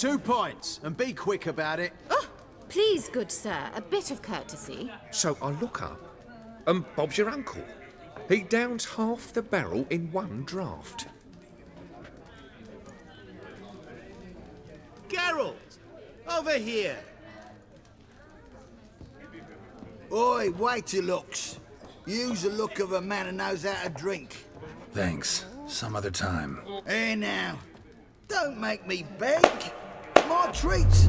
2 pints, and be quick about it. Oh, please, good sir, a bit of courtesy. So I look up, and Bob's your uncle. He downs half the barrel in one draught. Geralt! Over here! Oi, wait your looks. Use the look of a man who knows how to drink. Thanks. Some other time. Here now. Don't make me beg. My treats.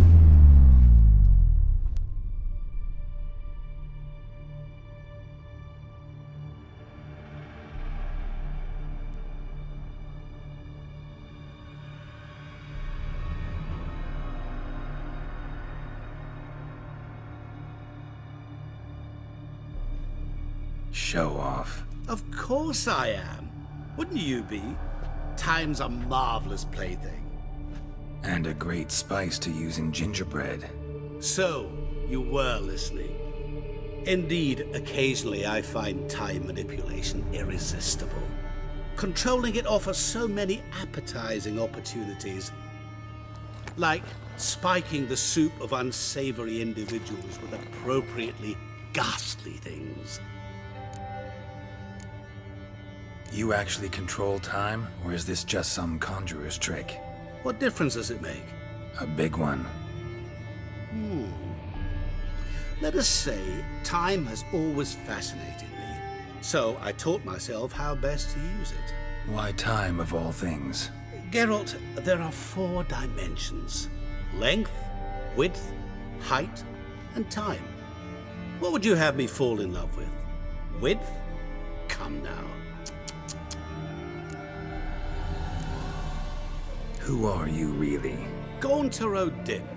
Show off. Of course I am. Wouldn't you be? Time's a marvelous plaything. And a great spice to use in gingerbread. So, you were listening. Indeed, occasionally I find time manipulation irresistible. Controlling it offers so many appetizing opportunities. Like spiking the soup of unsavory individuals with appropriately ghastly things. You actually control time, or is this just some conjurer's trick? What difference does it make? A big one. Let us say, time has always fascinated me. So I taught myself how best to use it. Why time, of all things? Geralt, there are 4 dimensions. Length, width, height, and time. What would you have me fall in love with? Width? Come now. Who are you, really? Gaunter O'Dimm,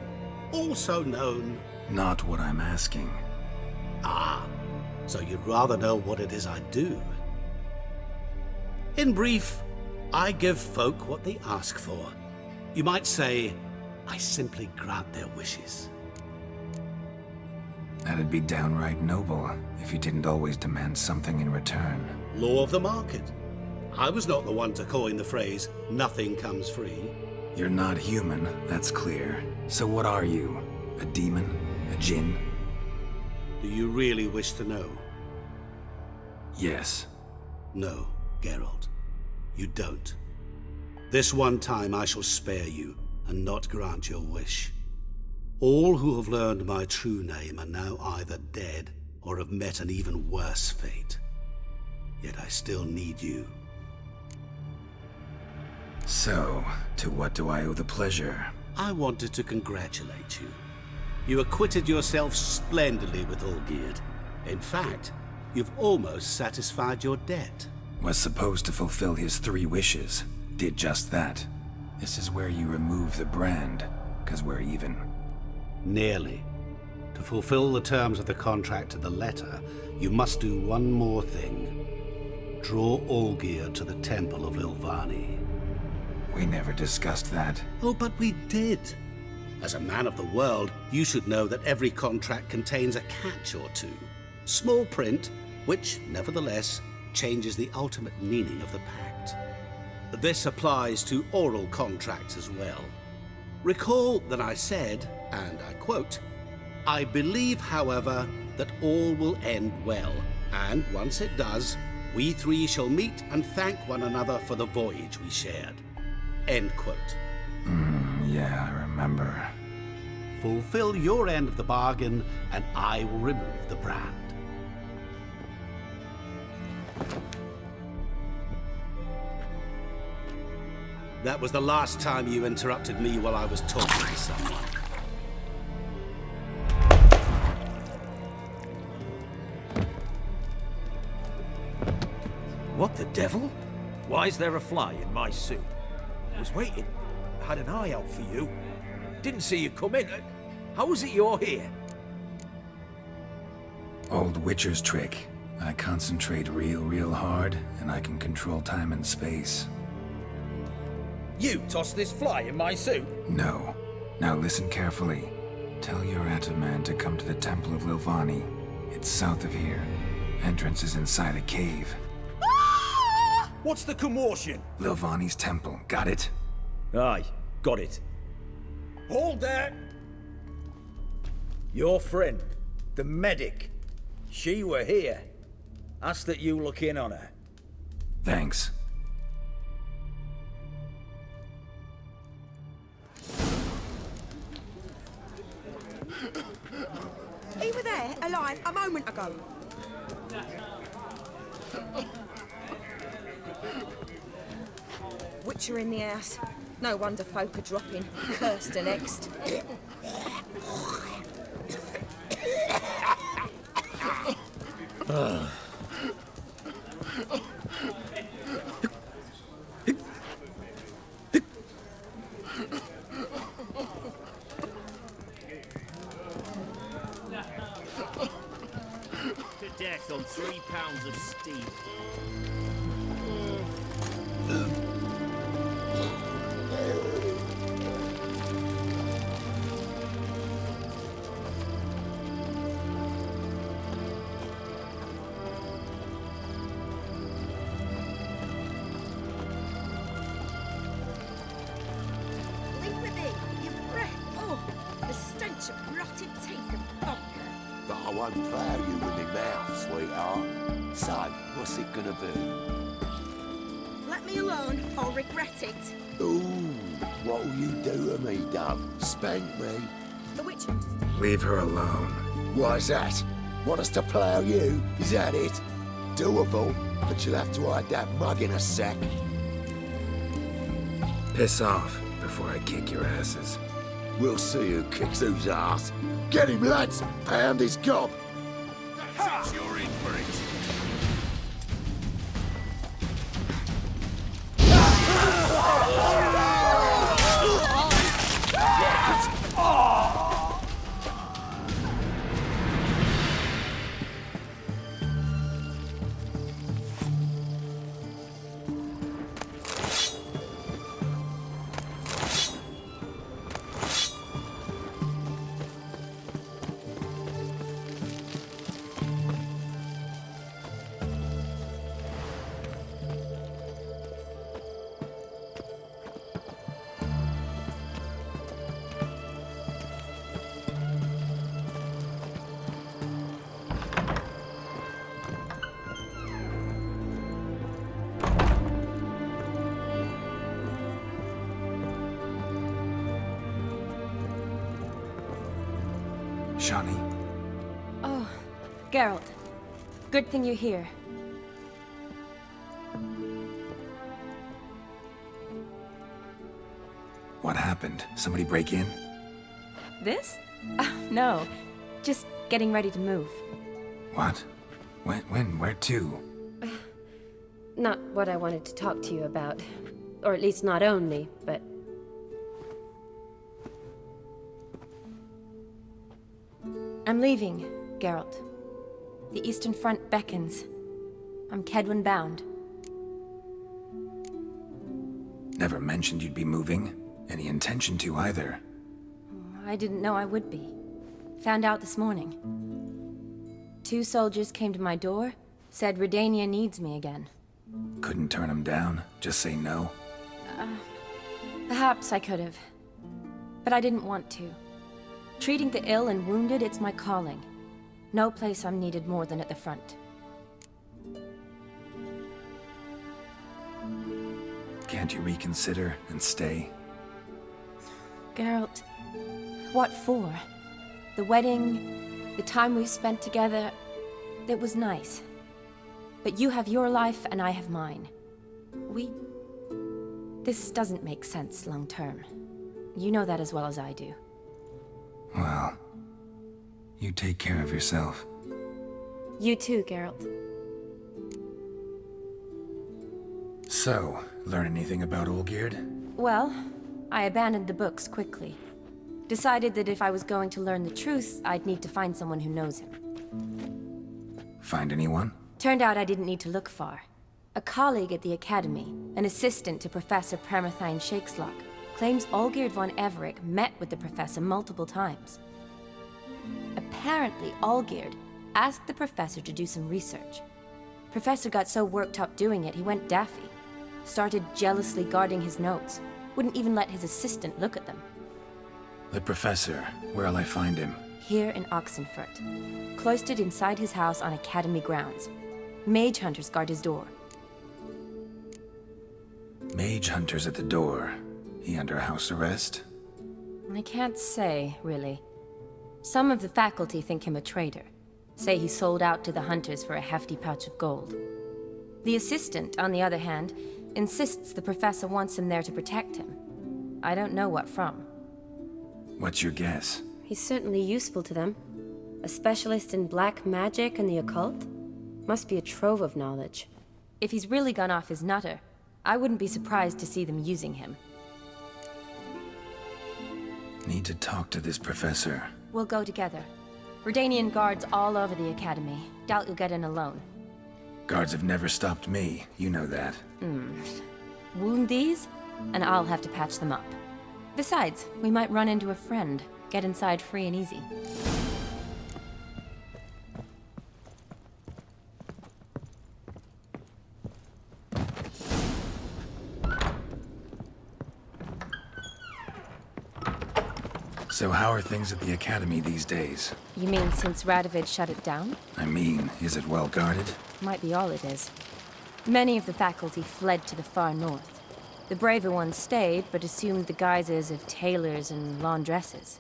also known... Not what I'm asking. Ah, so you'd rather know what it is I do. In brief, I give folk what they ask for. You might say, I simply grant their wishes. That'd be downright noble, if you didn't always demand something in return. Law of the market. I was not the one to coin the phrase, nothing comes free. You're not human, that's clear. So what are you? A demon? A djinn? Do you really wish to know? Yes. No, Geralt. You don't. This one time I shall spare you, and not grant your wish. All who have learned my true name are now either dead, or have met an even worse fate. Yet I still need you. So, to what do I owe the pleasure? I wanted to congratulate you. You acquitted yourself splendidly with Olgierd. In fact, you've almost satisfied your debt. Was supposed to fulfill his 3 wishes. Did just that. This is where you remove the brand, 'cause we're even. Nearly. To fulfill the terms of the contract to the letter, you must do one more thing. Draw Olgierd to the temple of Lilvani. We never discussed that. Oh, but we did. As a man of the world, you should know that every contract contains a catch or two. Small print, which, nevertheless, changes the ultimate meaning of the pact. This applies to oral contracts as well. Recall that I said, and I quote, I believe, however, that all will end well, and once it does, we 3 shall meet and thank one another for the voyage we shared. End quote. Yeah, I remember. Fulfill your end of the bargain, and I will remove the brand. That was the last time you interrupted me while I was talking to someone. What the devil? Why is there a fly in my soup? I was waiting. Had an eye out for you. Didn't see you come in. How is it you're here? Old Witcher's trick. I concentrate real hard, and I can control time and space. You tossed this fly in my soup? No. Now listen carefully. Tell your Ataman to come to the Temple of Lilvani. It's south of here. Entrance is inside a cave. What's the commotion? Lilvani's temple, got it? Aye, got it. Hold that! Your friend, the medic, she were here. Ask that you look in on her. Thanks. He were there, alive, a moment ago. Witcher in the house. No wonder folk are dropping. Cursed the next. To death on 3 pounds of steam. Leave with me, your breath. Oh, the stench of rotted teeth and vodka. But I won't plough you with my mouth, sweetheart. So, what's it gonna be? Let me alone, I'll regret it. Ooh, what will you do to me, Dove? Spank me? The Witcher. Leave her alone. Why's that? Want us to plough you? Is that it? Doable, but you'll have to hide that mug in a sec. Piss off before I kick your asses. We'll see who kicks whose ass. Get him, lads! Pound his gob! That's it, you're in for it. Shani, Oh, Geralt. Good thing you're here. what happened? Somebody break in? This? No. Just getting ready to move. What? When? Where to? Not what I wanted to talk to you about. Or at least not only, but... I'm leaving, Geralt. The Eastern Front beckons. I'm Kedwin bound. Never mentioned you'd be moving. Any intention to either. I didn't know I would be. Found out this morning. 2 soldiers came to my door, said Redania needs me again. Couldn't turn him down? Just say no? Perhaps I could have. But I didn't want to. Treating the ill and wounded, it's my calling. No place I'm needed more than at the front. Can't you reconsider and stay? Geralt, what for? The wedding, the time we've spent together, it was nice. But you have your life and I have mine. This doesn't make sense long term. You know that as well as I do. Well, you take care of yourself. You too, Geralt. So, learn anything about Olgierd? Well, I abandoned the books quickly. Decided that if I was going to learn the truth, I'd need to find someone who knows him. Find anyone? Turned out I didn't need to look far. A colleague at the Academy, an assistant to Professor Permathine Shakeslock, claims Olgierd Von Everec met with the professor multiple times. Apparently, Olgierd asked the professor to do some research. Professor got so worked up doing it, he went daffy. Started jealously guarding his notes. Wouldn't even let his assistant look at them. The professor, where'll I find him? Here in Oxenfurt. Cloistered inside his house on Academy grounds. Mage hunters guard his door. Mage hunters at the door. He under house arrest? I can't say, really. Some of the faculty think him a traitor. Say he sold out to the hunters for a hefty pouch of gold. The assistant, on the other hand, insists the professor wants him there to protect him. I don't know what from. What's your guess? He's certainly useful to them. A specialist in black magic and the occult? Must be a trove of knowledge. If he's really gone off his nutter, I wouldn't be surprised to see them using him. Need to talk to this professor. We'll go together. Redanian guards all over the Academy. Doubt you'll get in alone. Guards have never stopped me, you know that. Wound these, and I'll have to patch them up. Besides, we might run into a friend. Get inside free and easy. So how are things at the Academy these days? You mean since Radovid shut it down? I mean, is it well guarded? Might be all it is. Many of the faculty fled to the far north. The braver ones stayed, but assumed the guises of tailors and laundresses.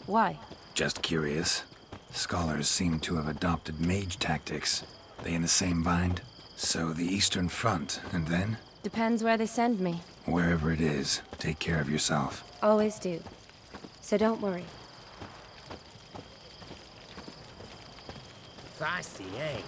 Why? Just curious. Scholars seem to have adopted mage tactics. They in the same bind? So the Eastern Front, and then? Depends where they send me. Wherever it is, take care of yourself. Always do. So don't worry. Feisty, eh?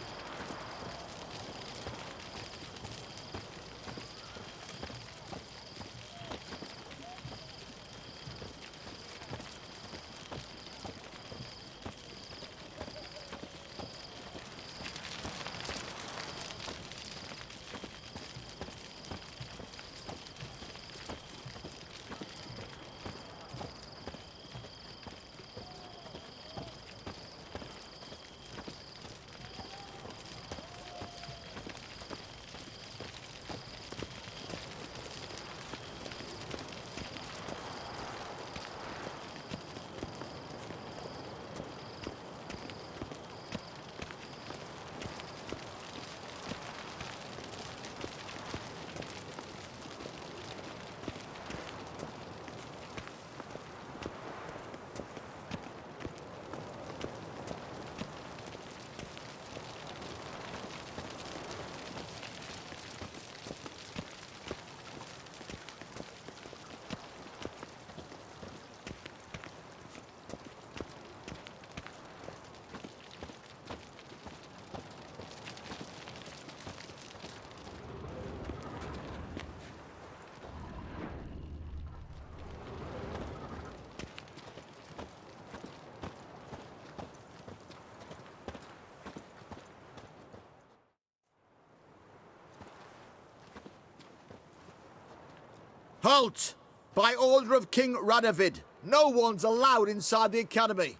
Halt! By order of King Radovid, no one's allowed inside the Academy.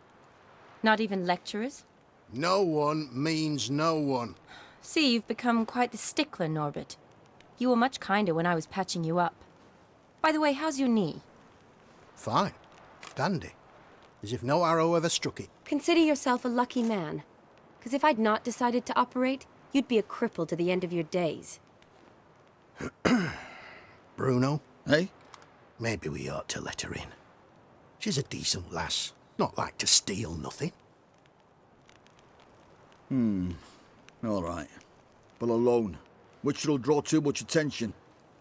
Not even lecturers? No one means no one. See, you've become quite the stickler, Norbert. You were much kinder when I was patching you up. By the way, how's your knee? Fine. Dandy. As if no arrow ever struck it. Consider yourself a lucky man. Because if I'd not decided to operate, you'd be a cripple to the end of your days. Bruno? Eh? Maybe we ought to let her in. She's a decent lass. Not like to steal nothing. All right. But alone, which will draw too much attention.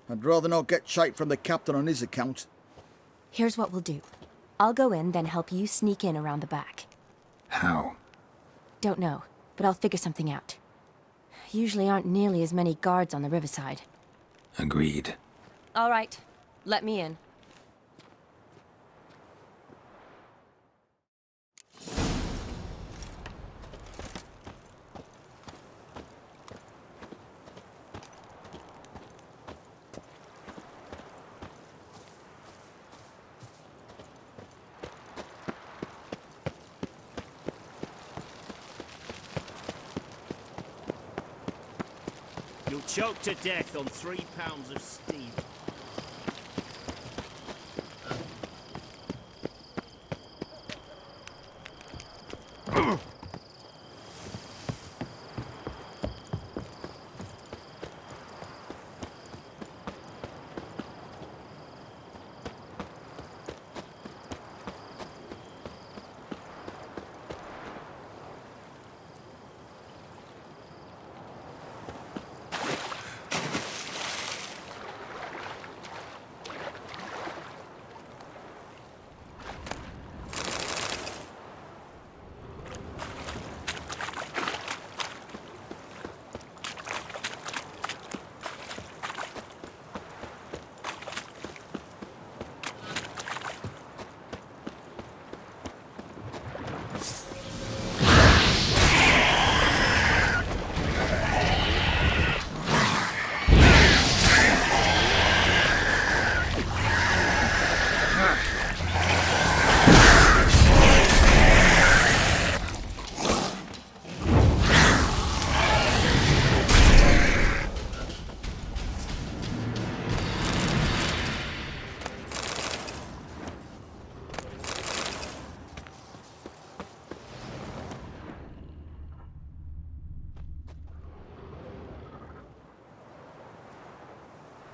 I'd rather not get shite from the captain on his account. Here's what we'll do. I'll go in, then help you sneak in around the back. How? Don't know, but I'll figure something out. Usually aren't nearly as many guards on the riverside. Agreed. All right, let me in. You'll choke to death on 3 pounds of steam.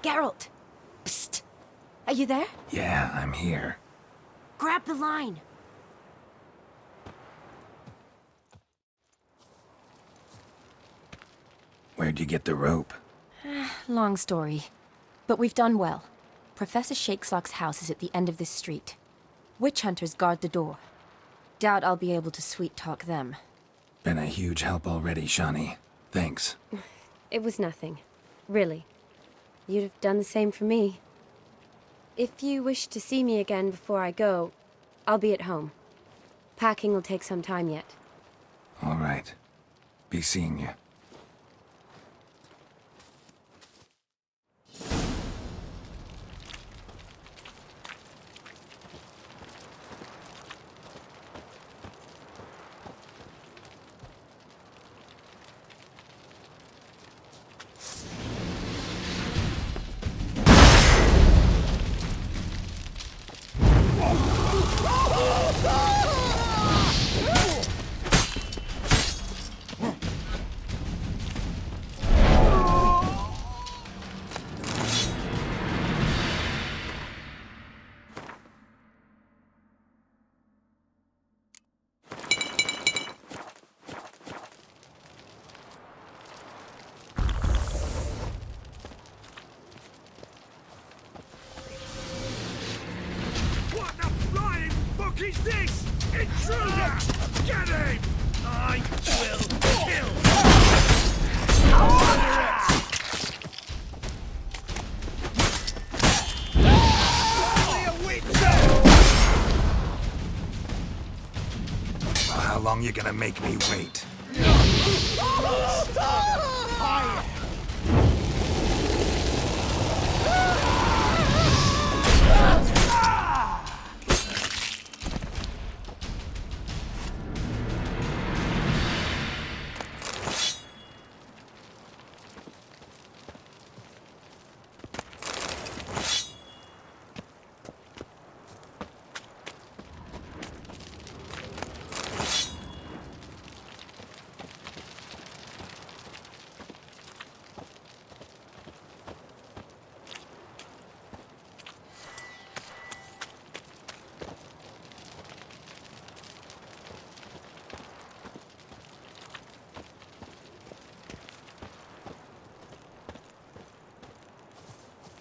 Geralt! Psst! Are you there? Yeah, I'm here. Grab the line! Where'd you get the rope? Long story. But we've done well. Professor Shakeslock's house is at the end of this street. Witch hunters guard the door. Doubt I'll be able to sweet-talk them. Been a huge help already, Shani. Thanks. It was nothing. Really. You'd have done the same for me. If you wish to see me again before I go, I'll be at home. Packing will take some time yet. All right. Be seeing you. Is this? Intruder! Get him! I will kill! Well, how long you gonna make me wait?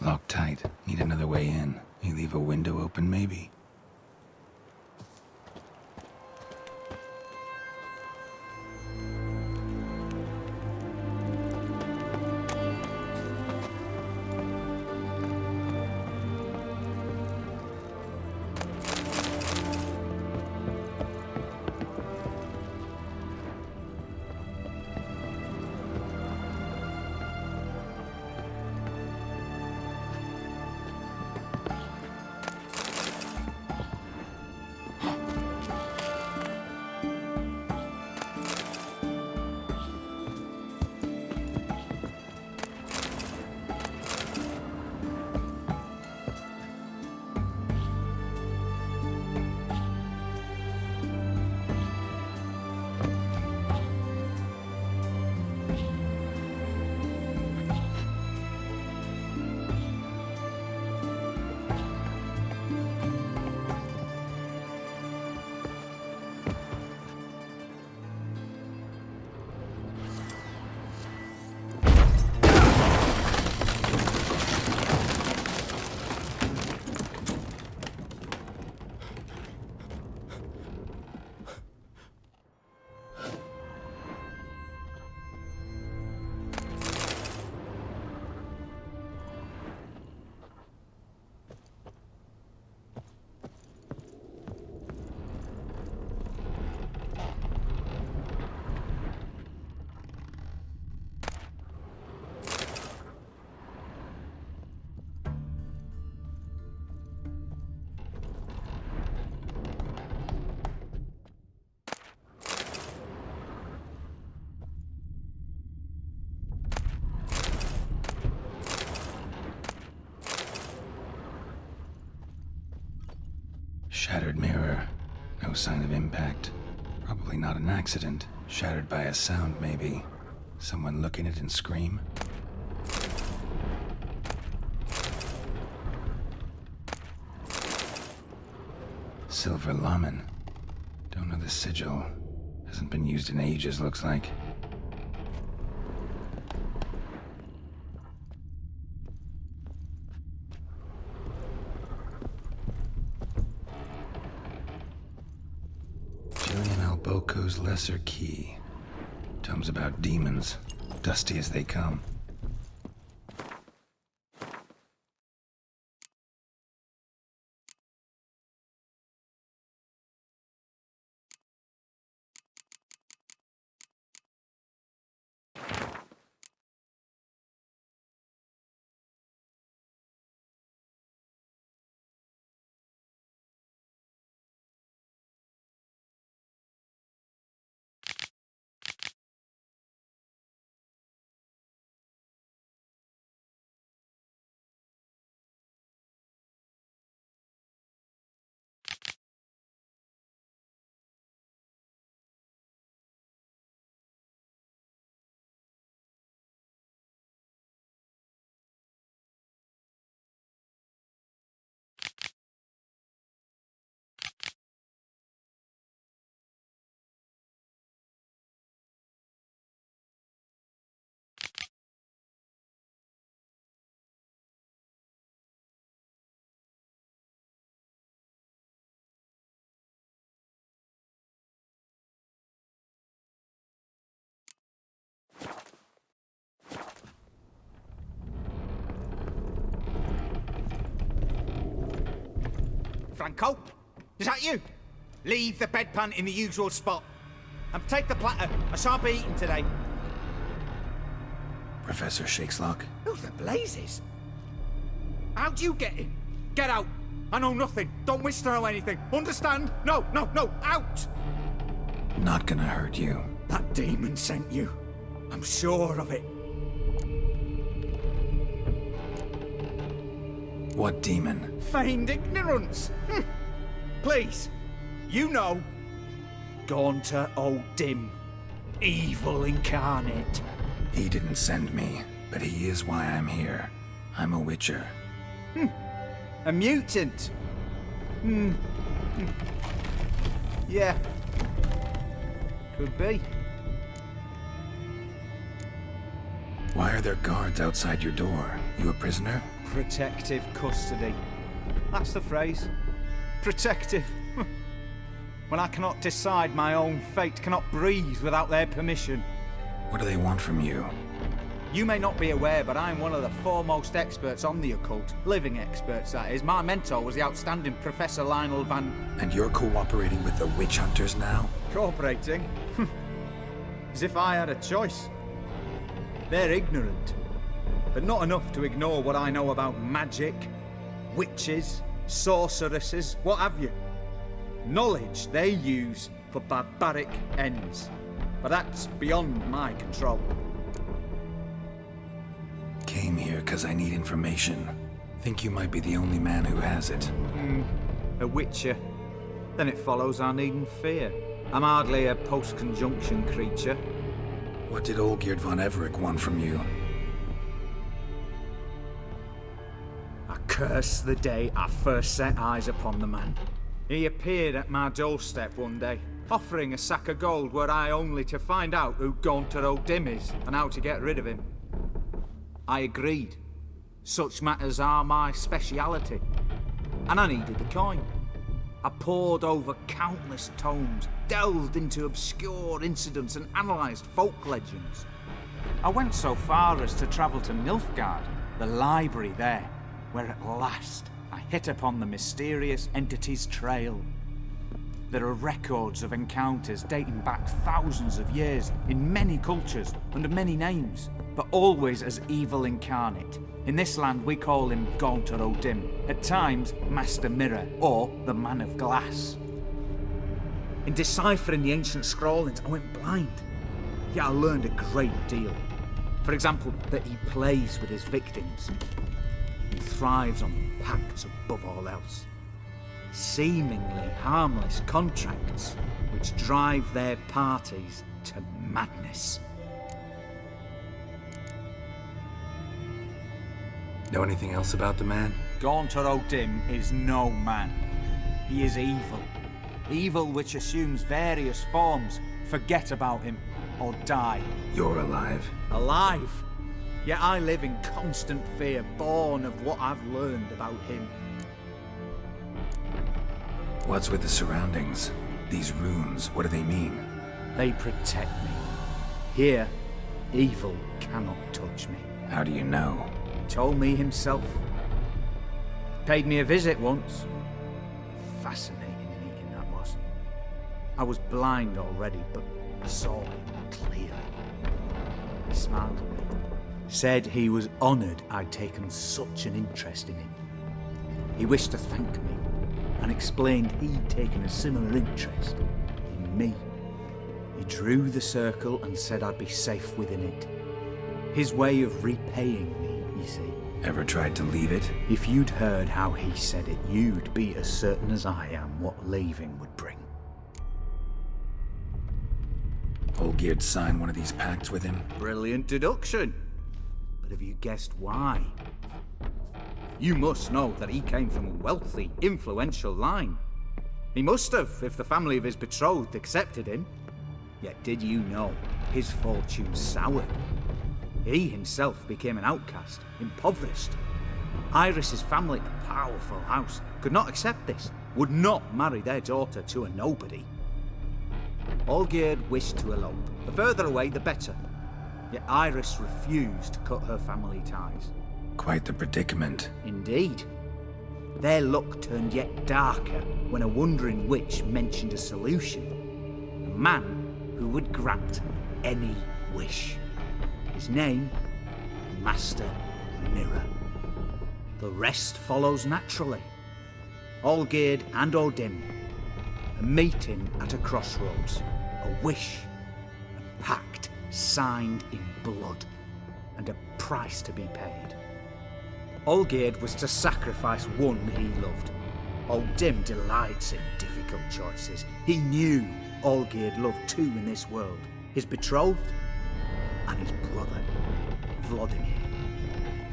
Locked tight. Need another way in. You leave a window open, maybe? Shattered mirror. No sign of impact. Probably not an accident. Shattered by a sound, maybe. Someone look in it and scream. silver lamen. Don't know the sigil. Hasn't been used in ages, looks like. Julian Alboco's Lesser Key. Tomes about demons, dusty as they come. Franco? Is that you? Leave the bedpan in the usual spot. And take the platter. I shan't be eating today. Professor Shakeslock? Who the blazes? How'd you get in? Get out. I know nothing. Don't wish to know anything. Understand? No, no, no. Out! Not gonna hurt you. That demon sent you. I'm sure of it. What demon? Feigned ignorance. Please, you know. Gaunter O'Dimm. Evil incarnate. He didn't send me, but he is why I'm here. I'm a witcher. A mutant. Yeah. Could be. Why are there guards outside your door? You a prisoner? Protective custody. That's the phrase. Protective. When I cannot decide my own fate, cannot breathe without their permission. What do they want from you? You may not be aware, but I'm one of the foremost experts on the occult. Living experts, that is. My mentor was the outstanding Professor Lilvani. And you're cooperating with the witch hunters now? Cooperating? As if I had a choice. They're ignorant, but not enough to ignore what I know about magic, witches, sorceresses, what have you. Knowledge they use for barbaric ends, but that's beyond my control. Came here because I need information. Think you might be the only man who has it. A witcher. Then it follows I needn't fear. I'm hardly a post-conjunction creature. What did Olgierd Von Everec want from you? I curse the day I first set eyes upon the man. He appeared at my doorstep one day, offering a sack of gold were I only to find out who Gaunter O'Dimm is and how to get rid of him. I agreed. Such matters are my speciality. And I needed the coin. I pored over countless tomes, delved into obscure incidents and analysed folk legends. I went so far as to travel to Nilfgaard, the library there, where at last I hit upon the mysterious entity's trail. There are records of encounters dating back thousands of years in many cultures under many names, but always as evil incarnate. In this land we call him Gaunter O'Dimm, at times Master Mirror or the Man of Glass. In deciphering the ancient scrawlings I went blind, yet I learned a great deal. For example, that he plays with his victims and thrives on pacts above all else. Seemingly harmless contracts which drive their parties to madness. Know anything else about the man? Gaunter O'Dimm is no man. He is evil. Evil which assumes various forms. Forget about him, or die. You're alive? Alive? Yet I live in constant fear, born of what I've learned about him. What's with the surroundings? These runes, what do they mean? They protect me. Here, evil cannot touch me. How do you know? He told me himself. Paid me a visit once. Fascinating meeting that was. I was blind already, but saw him clearly. He smiled at me. Said he was honoured I'd taken such an interest in him. He wished to thank me, and explained he'd taken a similar interest in me. He drew the circle and said I'd be safe within it. His way of repaying me, you see. Ever tried to leave it? If you'd heard how he said it, you'd be as certain as I am what leaving would bring. Olgierd signed one of these pacts with him? Brilliant deduction. But have you guessed why? You must know that he came from a wealthy, influential line. He must have, if the family of his betrothed accepted him. Yet did you know his fortune soured? He himself became an outcast, impoverished. Iris's family, a powerful house, could not accept this, would not marry their daughter to a nobody. Olgierd wished to elope. The further away, the better. Yet Iris refused to cut her family ties. Quite the predicament. Indeed. Their luck turned yet darker when a wandering witch mentioned a solution. A man who would grant any wish. His name, Master Mirror. The rest follows naturally. Olgierd and O'Dimm. A meeting at a crossroads. A wish. A pact signed in blood. And a price to be paid. Olgierd was to sacrifice one he loved. O'Dimm delights in difficult choices. He knew Olgierd loved two in this world. His betrothed and his brother, Vladimir.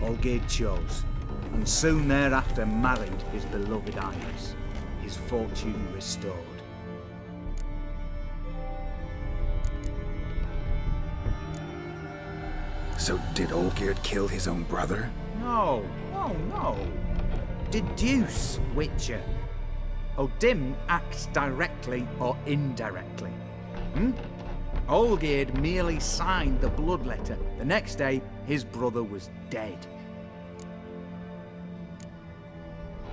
Olgierd chose, and soon thereafter married his beloved Iris, his fortune restored. So did Olgierd kill his own brother? No. Deduce, Witcher. O'Dimm acts directly or indirectly. Olgierd merely signed the blood letter. The next day, his brother was dead.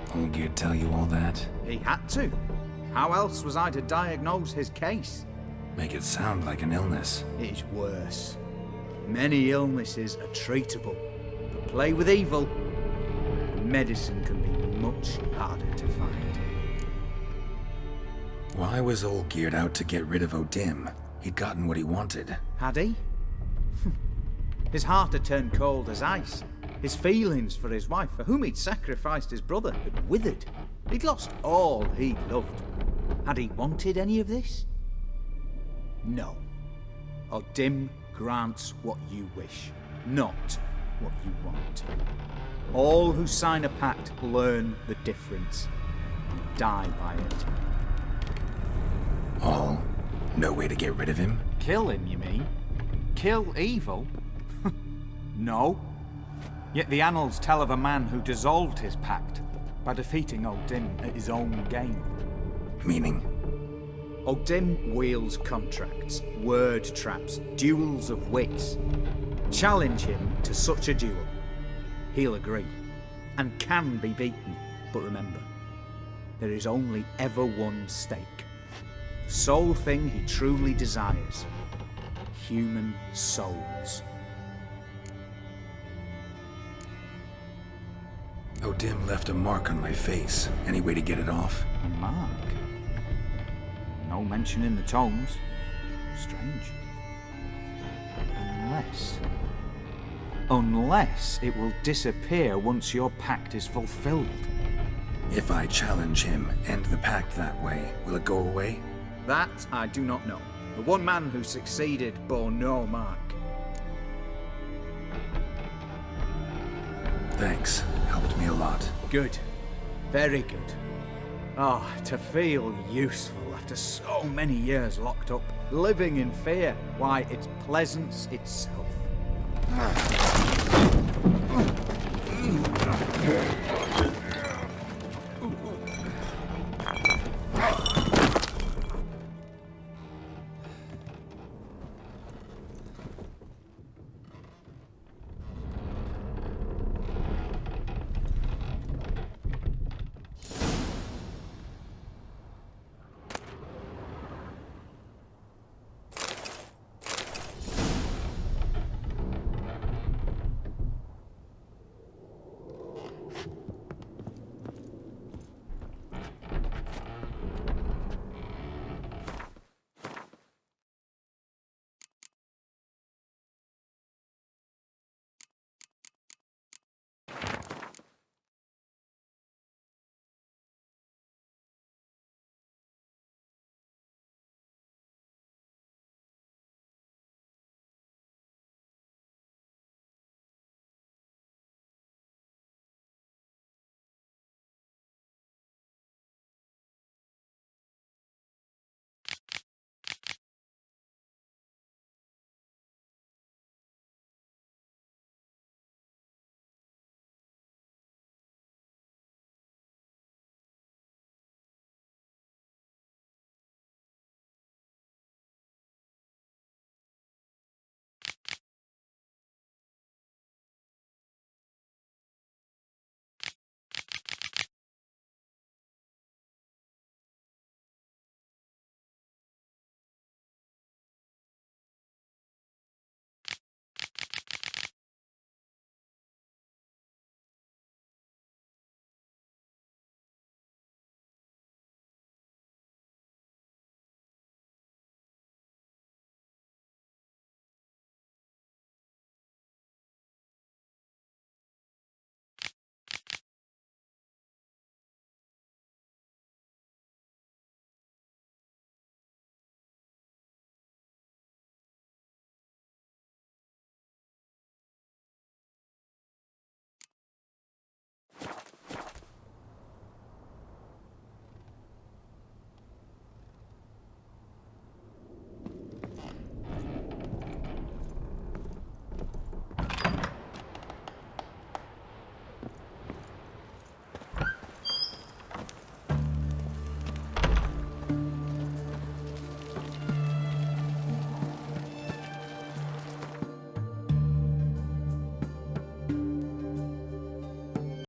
Olgierd tell you all that? He had to. How else was I to diagnose his case? Make it sound like an illness. It is worse. Many illnesses are treatable, but play with evil, medicine can be much harder to find. Why was Olgierd out to get rid of O'Dimm? He'd gotten what he wanted. Had he? His heart had turned cold as ice. His feelings for his wife, for whom he'd sacrificed his brother, had withered. He'd lost all he'd loved. Had he wanted any of this? No. O'Dimm grants what you wish, not what you want. All who sign a pact learn the difference and die by it. All? No way to get rid of him? Kill him, you mean? Kill evil? No. Yet the annals tell of a man who dissolved his pact by defeating O'Dimm at his own game. Meaning? O'Dimm wields contracts, word traps, duels of wits. Challenge him to such a duel. He'll agree, and can be beaten. But remember, there is only ever one stake. The sole thing he truly desires. Human souls. O'Dimm left a mark on my face. Any way to get it off? A mark? No mention in the tomes. Strange. Unless it will disappear once your pact is fulfilled. If I challenge him, end the pact that way, will it go away? That I do not know. The one man who succeeded bore no mark. Thanks. Helped me a lot. Good. Very good. Oh, to feel useful after so many years locked up, living in fear. Why, it's pleasance itself.